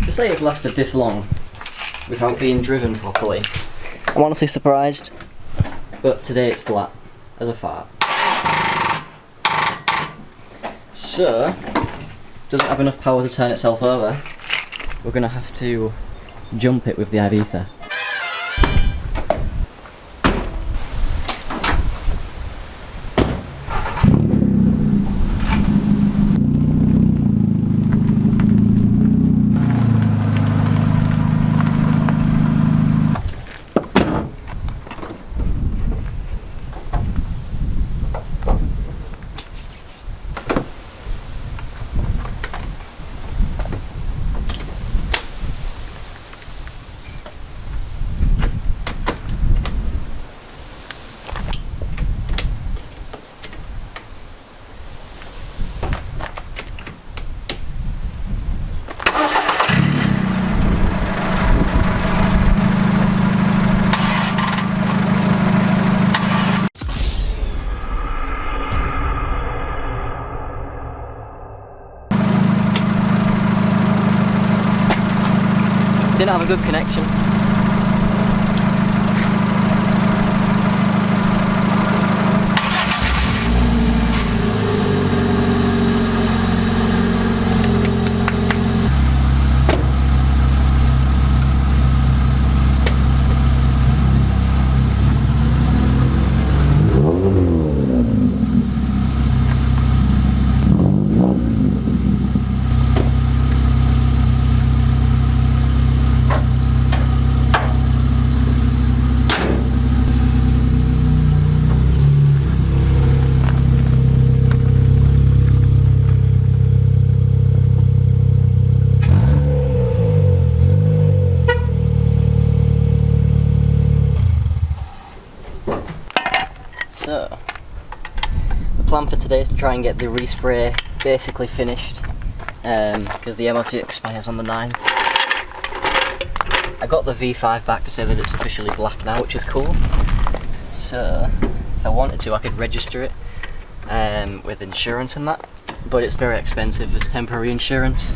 To say it's lasted this long without being driven properly, I'm honestly surprised. But today it's flat as a fart. So, doesn't have enough power to turn itself over. We're going to have to jump it with the Ibiza. Didn't have a good connection. So, the plan for today is to try and get the respray basically finished, because the MOT expires on the 9th. I got the V5 back to say that it's officially black now, which is cool. So, if I wanted to, I could register it with insurance and that, but it's very expensive as temporary insurance,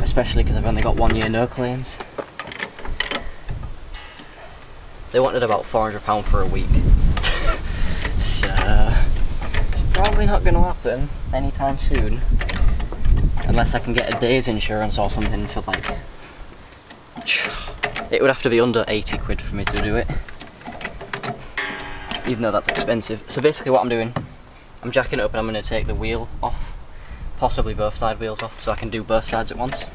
especially because I've only got 1 year no claims. They wanted about £400 for a week. So, it's probably not going to happen anytime soon, unless I can get a day's insurance or something for like, it would have to be under 80 quid for me to do it, even though that's expensive. So basically what I'm doing, I'm jacking it up and I'm going to take the wheel off, possibly both side wheels off, so I can do both sides at once.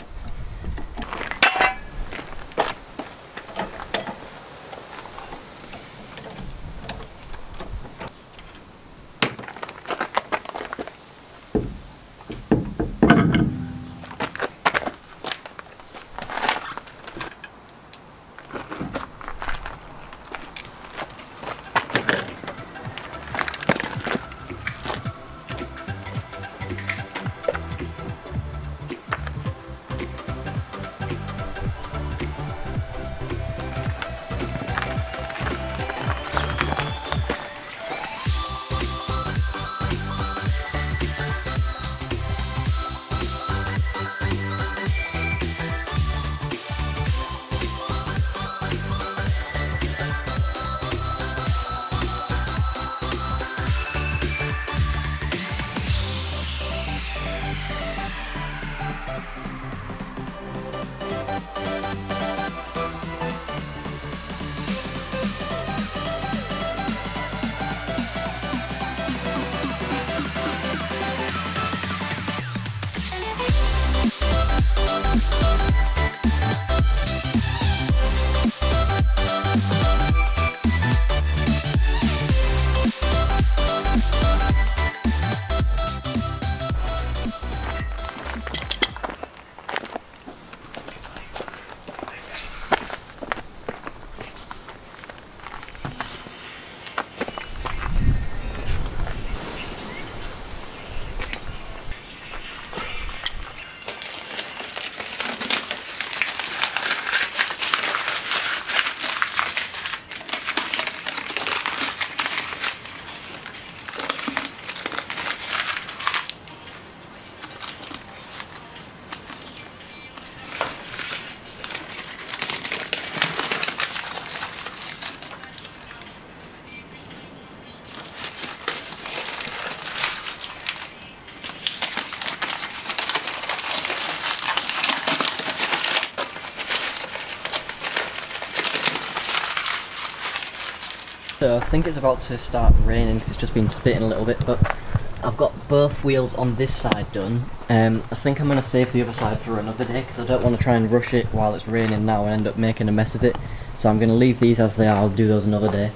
So I think it's about to start raining because it's just been spitting a little bit, but I've got both wheels on this side done. I think I'm going to save the other side for another day because I don't want to try and rush it while it's raining now and end up making a mess of it. So I'm going to leave these as they are. I'll do those another day.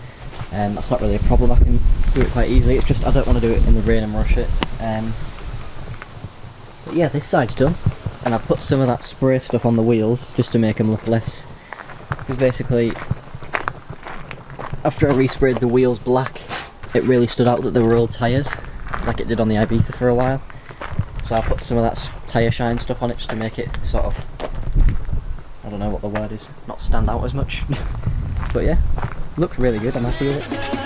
That's not really a problem, I can do it quite easily. It's just I don't want to do it in the rain and rush it. But yeah, this side's done. And I put some of that spray stuff on the wheels just to make them look less... Because basically, after I resprayed the wheels black, it really stood out that they were old tyres, like it did on the Ibiza for a while. So I put some of that tyre shine stuff on it just to make it sort of, I don't know what the word is, not stand out as much. But yeah, looks really good, I'm happy with it.